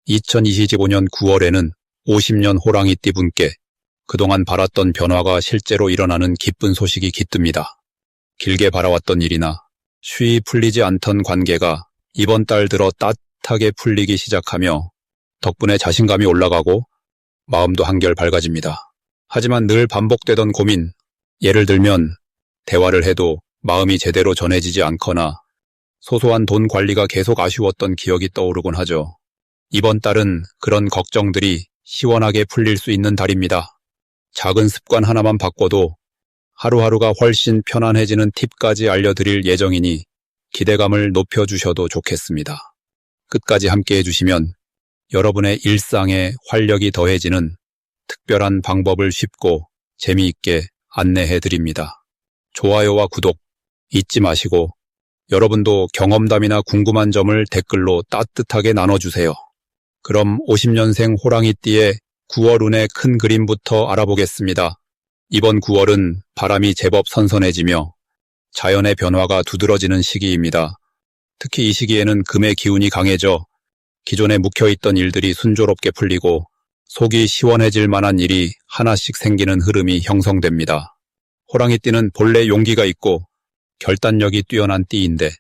2025년 9월에는 50년 호랑이띠 분께 그동안 바랐던 변화가 실제로 일어나는 기쁜 소식이 깃듭니다. 길게 바라왔던 일이나 쉬이 풀리지 않던 관계가 이번 달 들어 따뜻하게 풀리기 시작하며 덕분에 자신감이 올라가고 마음도 한결 밝아집니다. 하지만 늘 반복되던 고민, 예를 들면 대화를 해도 마음이 제대로 전해지지 않거나 소소한 돈 관리가 계속 아쉬웠던 기억이 떠오르곤 하죠. 이번 달은 그런 걱정들이 시원하게 풀릴 수 있는 달입니다. 작은 습관 하나만 바꿔도 하루하루가 훨씬 편안해지는 팁까지 알려드릴 예정이니 기대감을 높여주셔도 좋겠습니다. 끝까지 함께해 주시면 여러분의 일상에 활력이 더해지는 특별한 방법을 쉽고 재미있게 안내해 드립니다. 좋아요와 구독 잊지 마시고 여러분도 경험담이나 궁금한 점을 댓글로 따뜻하게 나눠주세요. 그럼 50년생 호랑이띠의 9월 운의 큰 그림부터 알아보겠습니다. 이번 9월은 바람이 제법 선선해지며 자연의 변화가 두드러지는 시기입니다. 특히 이 시기에는 금의 기운이 강해져 기존에 묵혀있던 일들이 순조롭게 풀리고 속이 시원해질 만한 일이 하나씩 생기는 흐름이 형성됩니다. 호랑이띠는 본래 용기가 있고 결단력이 뛰어난 띠인데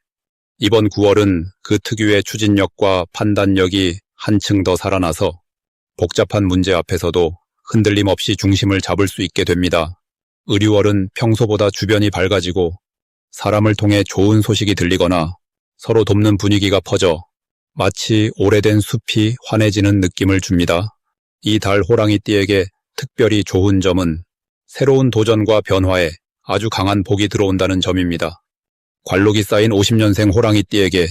이번 9월은 그 특유의 추진력과 판단력이 한층 더 살아나서 복잡한 문제 앞에서도 흔들림 없이 중심을 잡을 수 있게 됩니다. 을유월은 평소보다 주변이 밝아지고 사람을 통해 좋은 소식이 들리거나 서로 돕는 분위기가 퍼져 마치 오래된 숲이 환해지는 느낌을 줍니다. 이 달 호랑이띠에게 특별히 좋은 점은 새로운 도전과 변화에 아주 강한 복이 들어온다는 점입니다. 관록이 쌓인 50년생 호랑이띠에게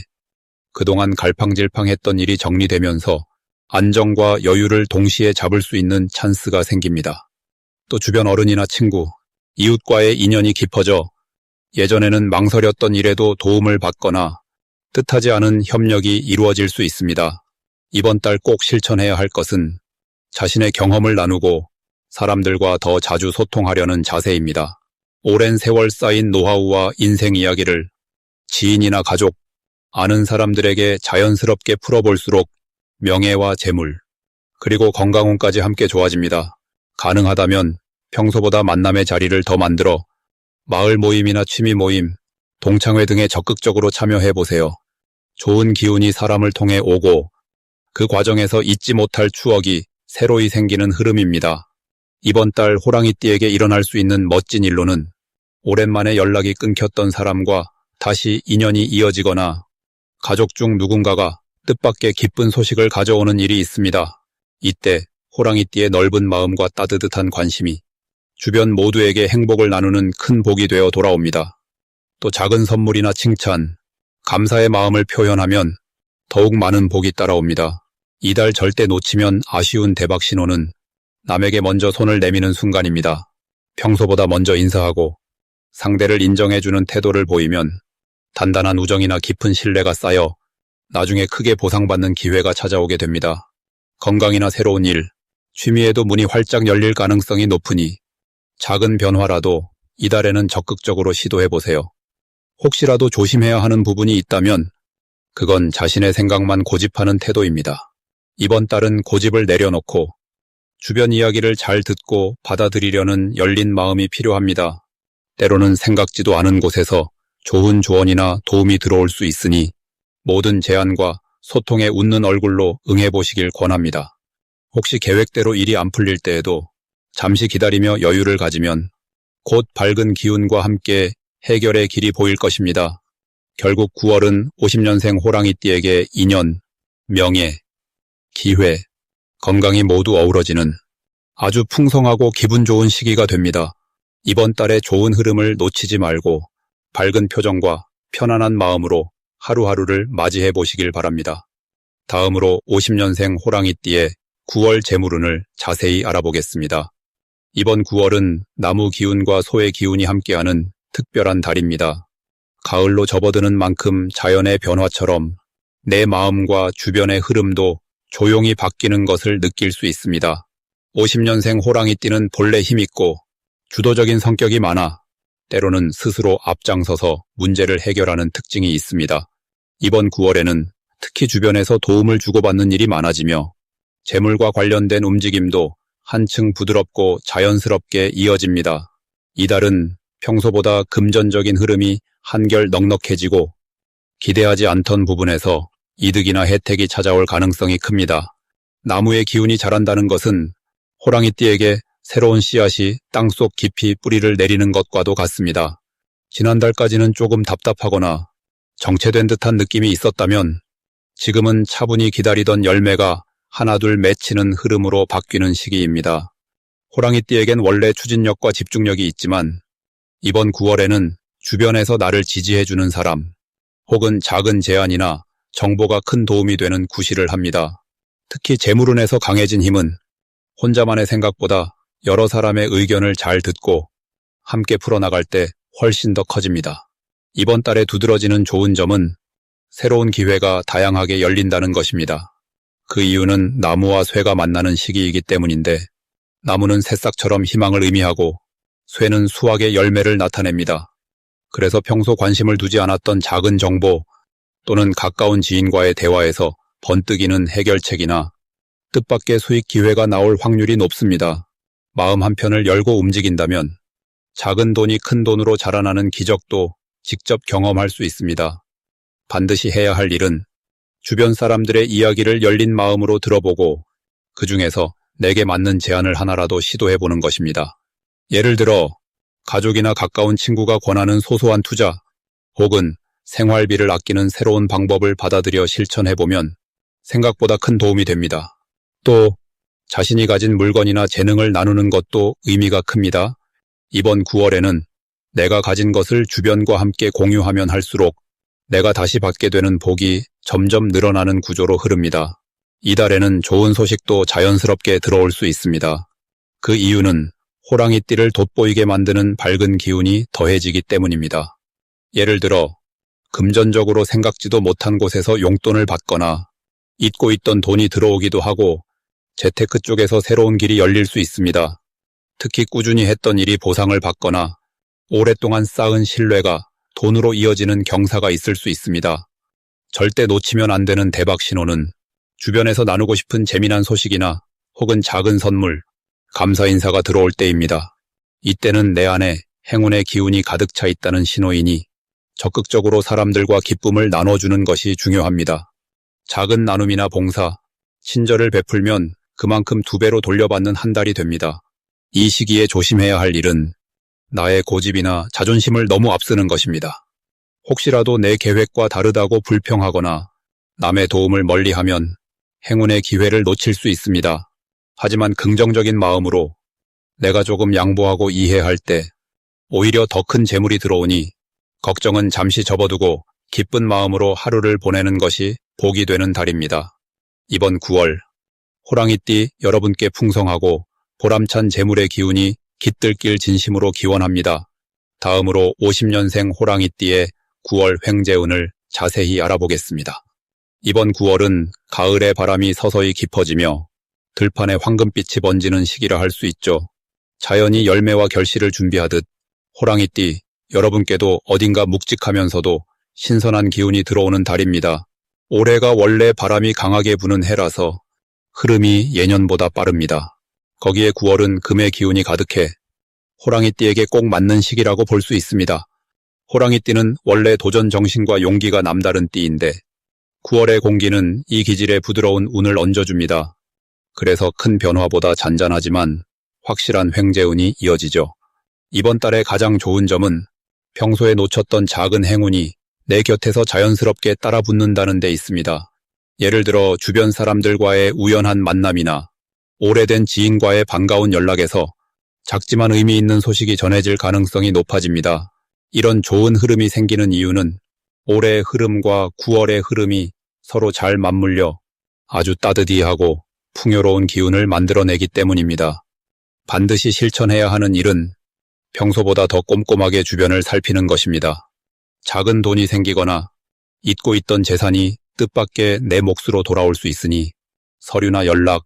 그동안 갈팡질팡했던 일이 정리되면서 안정과 여유를 동시에 잡을 수 있는 찬스가 생깁니다. 또 주변 어른이나 친구, 이웃과의 인연이 깊어져 예전에는 망설였던 일에도 도움을 받거나 뜻하지 않은 협력이 이루어질 수 있습니다. 이번 달 꼭 실천해야 할 것은 자신의 경험을 나누고 사람들과 더 자주 소통하려는 자세입니다. 오랜 세월 쌓인 노하우와 인생 이야기를 지인이나 가족, 아는 사람들에게 자연스럽게 풀어볼수록 명예와 재물, 그리고 건강운까지 함께 좋아집니다. 가능하다면 평소보다 만남의 자리를 더 만들어 마을 모임이나 취미 모임, 동창회 등에 적극적으로 참여해보세요. 좋은 기운이 사람을 통해 오고 그 과정에서 잊지 못할 추억이 새로이 생기는 흐름입니다. 이번 달 호랑이띠에게 일어날 수 있는 멋진 일로는 오랜만에 연락이 끊겼던 사람과 다시 인연이 이어지거나 가족 중 누군가가 뜻밖의 기쁜 소식을 가져오는 일이 있습니다. 이때 호랑이띠의 넓은 마음과 따뜻한 관심이 주변 모두에게 행복을 나누는 큰 복이 되어 돌아옵니다. 또 작은 선물이나 칭찬, 감사의 마음을 표현하면 더욱 많은 복이 따라옵니다. 이달 절대 놓치면 아쉬운 대박 신호는 남에게 먼저 손을 내미는 순간입니다. 평소보다 먼저 인사하고 상대를 인정해주는 태도를 보이면 단단한 우정이나 깊은 신뢰가 쌓여 나중에 크게 보상받는 기회가 찾아오게 됩니다. 건강이나 새로운 일, 취미에도 문이 활짝 열릴 가능성이 높으니 작은 변화라도 이달에는 적극적으로 시도해보세요. 혹시라도 조심해야 하는 부분이 있다면 그건 자신의 생각만 고집하는 태도입니다. 이번 달은 고집을 내려놓고 주변 이야기를 잘 듣고 받아들이려는 열린 마음이 필요합니다. 때로는 생각지도 않은 곳에서 좋은 조언이나 도움이 들어올 수 있으니 모든 제안과 소통에 웃는 얼굴로 응해보시길 권합니다. 혹시 계획대로 일이 안 풀릴 때에도 잠시 기다리며 여유를 가지면 곧 밝은 기운과 함께 해결의 길이 보일 것입니다. 결국 9월은 50년생 호랑이띠에게 인연, 명예, 기회, 건강이 모두 어우러지는 아주 풍성하고 기분 좋은 시기가 됩니다. 이번 달의 좋은 흐름을 놓치지 말고 밝은 표정과 편안한 마음으로 하루하루를 맞이해 보시길 바랍니다. 다음으로 50년생 호랑이띠의 9월 재물운을 자세히 알아보겠습니다. 이번 9월은 나무 기운과 소의 기운이 함께하는 특별한 달입니다. 가을로 접어드는 만큼 자연의 변화처럼 내 마음과 주변의 흐름도 조용히 바뀌는 것을 느낄 수 있습니다. 50년생 호랑이띠는 본래 힘있고 주도적인 성격이 많아 때로는 스스로 앞장서서 문제를 해결하는 특징이 있습니다. 이번 9월에는 특히 주변에서 도움을 주고받는 일이 많아지며 재물과 관련된 움직임도 한층 부드럽고 자연스럽게 이어집니다. 이달은 평소보다 금전적인 흐름이 한결 넉넉해지고 기대하지 않던 부분에서 이득이나 혜택이 찾아올 가능성이 큽니다. 나무의 기운이 자란다는 것은 호랑이띠에게 새로운 씨앗이 땅속 깊이 뿌리를 내리는 것과도 같습니다. 지난달까지는 조금 답답하거나 정체된 듯한 느낌이 있었다면 지금은 차분히 기다리던 열매가 하나둘 맺히는 흐름으로 바뀌는 시기입니다. 호랑이띠에겐 원래 추진력과 집중력이 있지만 이번 9월에는 주변에서 나를 지지해주는 사람 혹은 작은 제안이나 정보가 큰 도움이 되는 구실을 합니다. 특히 재물운에서 강해진 힘은 혼자만의 생각보다 여러 사람의 의견을 잘 듣고 함께 풀어나갈 때 훨씬 더 커집니다. 이번 달에 두드러지는 좋은 점은 새로운 기회가 다양하게 열린다는 것입니다. 그 이유는 나무와 쇠가 만나는 시기이기 때문인데 나무는 새싹처럼 희망을 의미하고 쇠는 수확의 열매를 나타냅니다. 그래서 평소 관심을 두지 않았던 작은 정보 또는 가까운 지인과의 대화에서 번뜩이는 해결책이나 뜻밖의 수익 기회가 나올 확률이 높습니다. 마음 한편을 열고 움직인다면 작은 돈이 큰 돈으로 자라나는 기적도 직접 경험할 수 있습니다. 반드시 해야 할 일은 주변 사람들의 이야기를 열린 마음으로 들어보고 그 중에서 내게 맞는 제안을 하나라도 시도해보는 것입니다. 예를 들어 가족이나 가까운 친구가 권하는 소소한 투자 혹은 생활비를 아끼는 새로운 방법을 받아들여 실천해보면 생각보다 큰 도움이 됩니다. 또 자신이 가진 물건이나 재능을 나누는 것도 의미가 큽니다. 이번 9월에는 내가 가진 것을 주변과 함께 공유하면 할수록 내가 다시 받게 되는 복이 점점 늘어나는 구조로 흐릅니다. 이달에는 좋은 소식도 자연스럽게 들어올 수 있습니다. 그 이유는 호랑이띠를 돋보이게 만드는 밝은 기운이 더해지기 때문입니다. 예를 들어 금전적으로 생각지도 못한 곳에서 용돈을 받거나 잊고 있던 돈이 들어오기도 하고 재테크 쪽에서 새로운 길이 열릴 수 있습니다. 특히 꾸준히 했던 일이 보상을 받거나 오랫동안 쌓은 신뢰가 돈으로 이어지는 경사가 있을 수 있습니다. 절대 놓치면 안 되는 대박 신호는 주변에서 나누고 싶은 재미난 소식이나 혹은 작은 선물, 감사 인사가 들어올 때입니다. 이때는 내 안에 행운의 기운이 가득 차 있다는 신호이니 적극적으로 사람들과 기쁨을 나눠주는 것이 중요합니다. 작은 나눔이나 봉사, 친절을 베풀면 그만큼 2배로 돌려받는 한 달이 됩니다. 이 시기에 조심해야 할 일은 나의 고집이나 자존심을 너무 앞서는 것입니다. 혹시라도 내 계획과 다르다고 불평하거나 남의 도움을 멀리하면 행운의 기회를 놓칠 수 있습니다. 하지만 긍정적인 마음으로 내가 조금 양보하고 이해할 때 오히려 더 큰 재물이 들어오니 걱정은 잠시 접어두고 기쁜 마음으로 하루를 보내는 것이 복이 되는 달입니다. 이번 9월 호랑이띠 여러분께 풍성하고 보람찬 재물의 기운이 깃들길 진심으로 기원합니다. 다음으로 50년생 호랑이띠의 9월 횡재운을 자세히 알아보겠습니다. 이번 9월은 가을의 바람이 서서히 깊어지며 들판에 황금빛이 번지는 시기라 할 수 있죠. 자연이 열매와 결실을 준비하듯 호랑이띠 여러분께도 어딘가 묵직하면서도 신선한 기운이 들어오는 달입니다. 올해가 원래 바람이 강하게 부는 해라서 흐름이 예년보다 빠릅니다. 거기에 9월은 금의 기운이 가득해 호랑이띠에게 꼭 맞는 시기라고 볼 수 있습니다. 호랑이띠는 원래 도전 정신과 용기가 남다른 띠인데 9월의 공기는 이 기질에 부드러운 운을 얹어줍니다. 그래서 큰 변화보다 잔잔하지만 확실한 횡재운이 이어지죠. 이번 달의 가장 좋은 점은 평소에 놓쳤던 작은 행운이 내 곁에서 자연스럽게 따라 붙는다는 데 있습니다. 예를 들어 주변 사람들과의 우연한 만남이나 오래된 지인과의 반가운 연락에서 작지만 의미 있는 소식이 전해질 가능성이 높아집니다. 이런 좋은 흐름이 생기는 이유는 올해의 흐름과 9월의 흐름이 서로 잘 맞물려 아주 따뜻이하고 풍요로운 기운을 만들어내기 때문입니다. 반드시 실천해야 하는 일은 평소보다 더 꼼꼼하게 주변을 살피는 것입니다. 작은 돈이 생기거나 잊고 있던 재산이 뜻밖의 내 몫으로 돌아올 수 있으니 서류나 연락,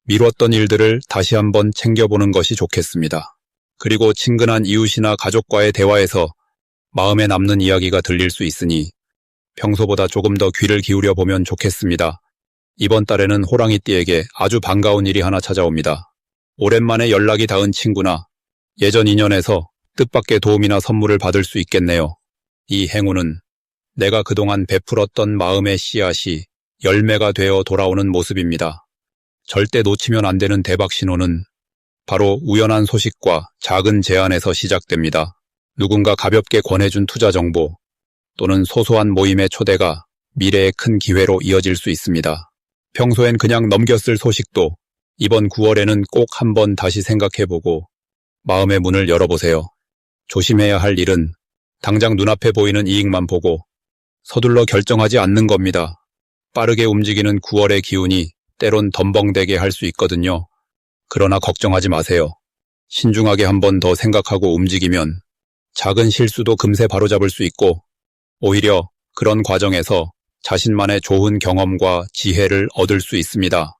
미뤘던 일들을 다시 한번 챙겨보는 것이 좋겠습니다. 그리고 친근한 이웃이나 가족과의 대화에서 마음에 남는 이야기가 들릴 수 있으니 평소보다 조금 더 귀를 기울여 보면 좋겠습니다. 이번 달에는 호랑이띠에게 아주 반가운 일이 하나 찾아옵니다. 오랜만에 연락이 닿은 친구나 예전 인연에서 뜻밖의 도움이나 선물을 받을 수 있겠네요. 이 행운은 내가 그동안 베풀었던 마음의 씨앗이 열매가 되어 돌아오는 모습입니다. 절대 놓치면 안 되는 대박 신호는 바로 우연한 소식과 작은 제안에서 시작됩니다. 누군가 가볍게 권해준 투자 정보 또는 소소한 모임의 초대가 미래의 큰 기회로 이어질 수 있습니다. 평소엔 그냥 넘겼을 소식도 이번 9월에는 꼭 한번 다시 생각해보고 마음의 문을 열어보세요. 조심해야 할 일은 당장 눈앞에 보이는 이익만 보고 서둘러 결정하지 않는 겁니다. 빠르게 움직이는 9월의 기운이 때론 덤벙대게 할 수 있거든요. 그러나 걱정하지 마세요. 신중하게 한 번 더 생각하고 움직이면 작은 실수도 금세 바로잡을 수 있고 오히려 그런 과정에서 자신만의 좋은 경험과 지혜를 얻을 수 있습니다.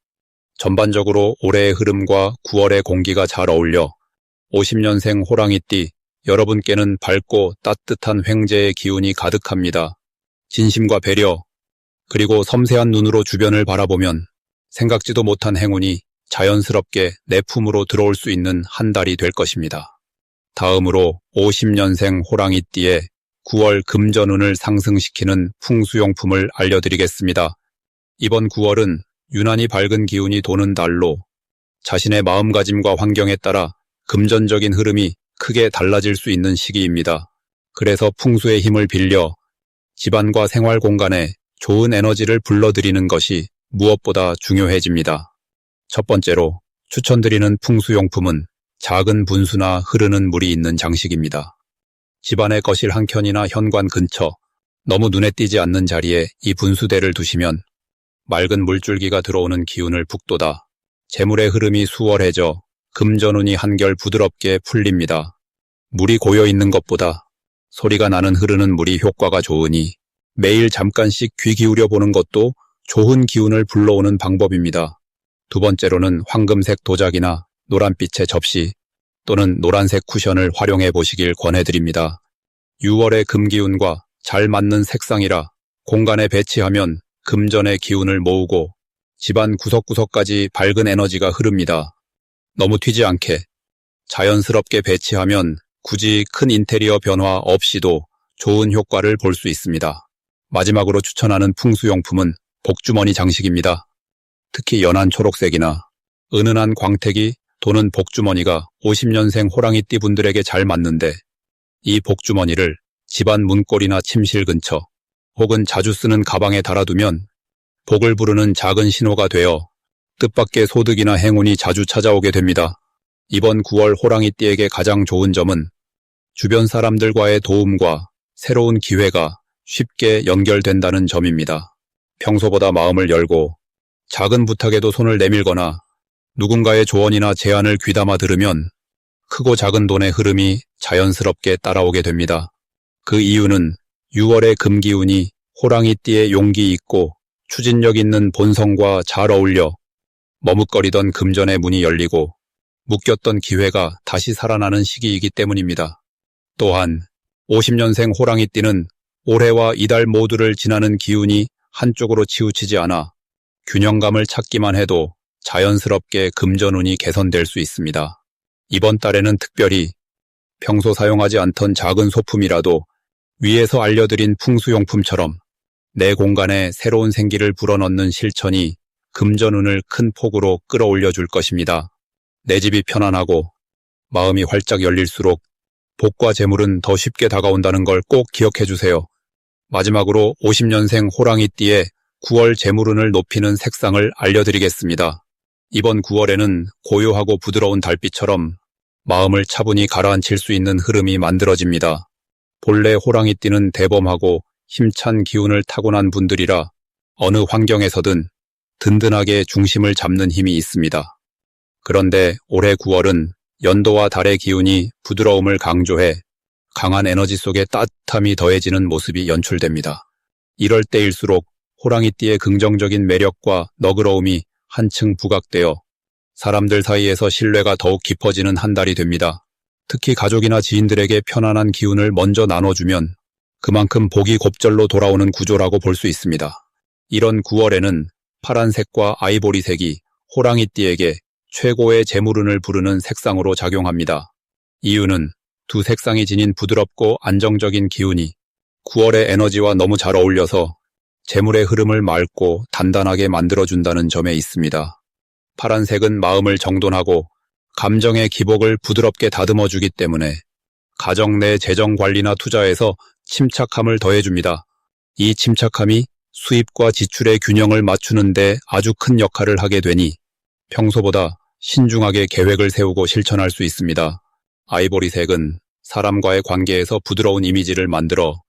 전반적으로 올해의 흐름과 9월의 공기가 잘 어울려 50년생 호랑이띠 여러분께는 밝고 따뜻한 횡재의 기운이 가득합니다. 진심과 배려, 그리고 섬세한 눈으로 주변을 바라보면 생각지도 못한 행운이 자연스럽게 내 품으로 들어올 수 있는 한 달이 될 것입니다. 다음으로 50년생 호랑이띠의 9월 금전운을 상승시키는 풍수용품을 알려드리겠습니다. 이번 9월은 유난히 밝은 기운이 도는 달로 자신의 마음가짐과 환경에 따라 금전적인 흐름이 크게 달라질 수 있는 시기입니다. 그래서 풍수의 힘을 빌려 집안과 생활 공간에 좋은 에너지를 불러들이는 것이 무엇보다 중요해집니다. 첫 번째로 추천드리는 풍수용품은 작은 분수나 흐르는 물이 있는 장식입니다. 집안의 거실 한켠이나 현관 근처, 너무 눈에 띄지 않는 자리에 이 분수대를 두시면 맑은 물줄기가 들어오는 기운을 북돋아 재물의 흐름이 수월해져 금전운이 한결 부드럽게 풀립니다. 물이 고여있는 것보다 소리가 나는 흐르는 물이 효과가 좋으니 매일 잠깐씩 귀 기울여 보는 것도 좋은 기운을 불러오는 방법입니다. 두 번째로는 황금색 도자기나 노란빛의 접시 또는 노란색 쿠션을 활용해 보시길 권해드립니다. 6월의 금기운과 잘 맞는 색상이라 공간에 배치하면 금전의 기운을 모으고 집안 구석구석까지 밝은 에너지가 흐릅니다. 너무 튀지 않게 자연스럽게 배치하면 굳이 큰 인테리어 변화 없이도 좋은 효과를 볼 수 있습니다. 마지막으로 추천하는 풍수용품은 복주머니 장식입니다. 특히 연한 초록색이나 은은한 광택이 도는 복주머니가 50년생 호랑이띠 분들에게 잘 맞는데 이 복주머니를 집안 문고리나 침실 근처 혹은 자주 쓰는 가방에 달아두면 복을 부르는 작은 신호가 되어 뜻밖의 소득이나 행운이 자주 찾아오게 됩니다. 이번 9월 호랑이띠에게 가장 좋은 점은 주변 사람들과의 도움과 새로운 기회가 쉽게 연결된다는 점입니다. 평소보다 마음을 열고 작은 부탁에도 손을 내밀거나 누군가의 조언이나 제안을 귀담아 들으면 크고 작은 돈의 흐름이 자연스럽게 따라오게 됩니다. 그 이유는 6월의 금기운이 호랑이띠의 용기 있고 추진력 있는 본성과 잘 어울려 머뭇거리던 금전의 문이 열리고 묶였던 기회가 다시 살아나는 시기이기 때문입니다. 또한 50년생 호랑이띠는 올해와 이달 모두를 지나는 기운이 한쪽으로 치우치지 않아 균형감을 찾기만 해도 자연스럽게 금전운이 개선될 수 있습니다. 이번 달에는 특별히 평소 사용하지 않던 작은 소품이라도 위에서 알려드린 풍수용품처럼 내 공간에 새로운 생기를 불어넣는 실천이 금전운을 큰 폭으로 끌어올려 줄 것입니다. 내 집이 편안하고 마음이 활짝 열릴수록 복과 재물은 더 쉽게 다가온다는 걸 꼭 기억해 주세요. 마지막으로 50년생 호랑이띠의 9월 재물운을 높이는 색상을 알려드리겠습니다. 이번 9월에는 고요하고 부드러운 달빛처럼 마음을 차분히 가라앉힐 수 있는 흐름이 만들어집니다. 본래 호랑이띠는 대범하고 힘찬 기운을 타고난 분들이라 어느 환경에서든 든든하게 중심을 잡는 힘이 있습니다. 그런데 올해 9월은 연도와 달의 기운이 부드러움을 강조해 강한 에너지 속에 따뜻함이 더해지는 모습이 연출됩니다. 이럴 때일수록 호랑이띠의 긍정적인 매력과 너그러움이 한층 부각되어 사람들 사이에서 신뢰가 더욱 깊어지는 한 달이 됩니다. 특히 가족이나 지인들에게 편안한 기운을 먼저 나눠주면 그만큼 복이 곱절로 돌아오는 구조라고 볼 수 있습니다. 이런 9월에는 파란색과 아이보리색이 호랑이띠에게 최고의 재물운을 부르는 색상으로 작용합니다. 이유는 두 색상이 지닌 부드럽고 안정적인 기운이 9월의 에너지와 너무 잘 어울려서 재물의 흐름을 맑고 단단하게 만들어준다는 점에 있습니다. 파란색은 마음을 정돈하고 감정의 기복을 부드럽게 다듬어주기 때문에 가정 내 재정 관리나 투자에서 침착함을 더해줍니다. 이 침착함이 수입과 지출의 균형을 맞추는데 아주 큰 역할을 하게 되니 평소보다 신중하게 계획을 세우고 실천할 수 있습니다. 아이보리색은 사람과의 관계에서 부드러운 이미지를 만들어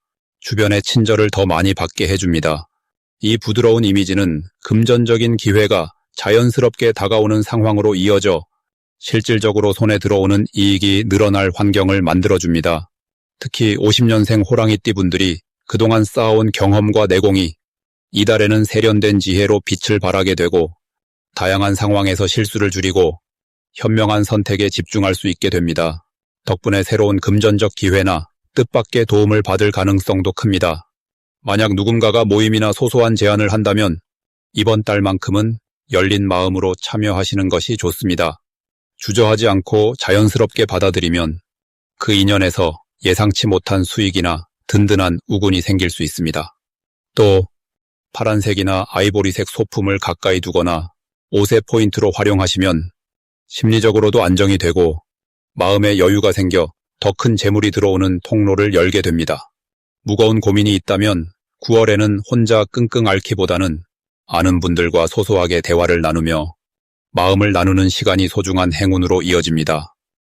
주변의 친절을 더 많이 받게 해줍니다. 이 부드러운 이미지는 금전적인 기회가 자연스럽게 다가오는 상황으로 이어져 실질적으로 손에 들어오는 이익이 늘어날 환경을 만들어줍니다. 특히 50년생 호랑이띠 분들이 그동안 쌓아온 경험과 내공이 이달에는 세련된 지혜로 빛을 발하게 되고 다양한 상황에서 실수를 줄이고 현명한 선택에 집중할 수 있게 됩니다. 덕분에 새로운 금전적 기회나 뜻밖의 도움을 받을 가능성도 큽니다. 만약 누군가가 모임이나 소소한 제안을 한다면 이번 달만큼은 열린 마음으로 참여하시는 것이 좋습니다. 주저하지 않고 자연스럽게 받아들이면 그 인연에서 예상치 못한 수익이나 든든한 우군이 생길 수 있습니다. 또 파란색이나 아이보리색 소품을 가까이 두거나 옷의 포인트로 활용하시면 심리적으로도 안정이 되고 마음에 여유가 생겨 더 큰 재물이 들어오는 통로를 열게 됩니다. 무거운 고민이 있다면 9월에는 혼자 끙끙 앓기보다는 아는 분들과 소소하게 대화를 나누며 마음을 나누는 시간이 소중한 행운으로 이어집니다.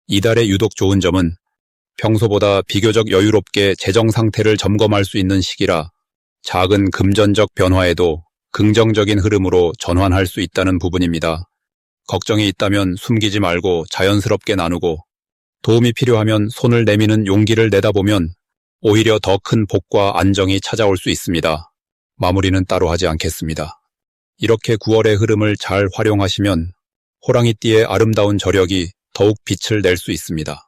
이달의 유독 좋은 점은 평소보다 비교적 여유롭게 재정 상태를 점검할 수 있는 시기라 작은 금전적 변화에도 긍정적인 흐름으로 전환할 수 있다는 부분입니다. 걱정이 있다면 숨기지 말고 자연스럽게 나누고 도움이 필요하면 손을 내미는 용기를 내다보면 오히려 더 큰 복과 안정이 찾아올 수 있습니다. 마무리는 따로 하지 않겠습니다. 이렇게 9월의 흐름을 잘 활용하시면 호랑이띠의 아름다운 저력이 더욱 빛을 낼 수 있습니다.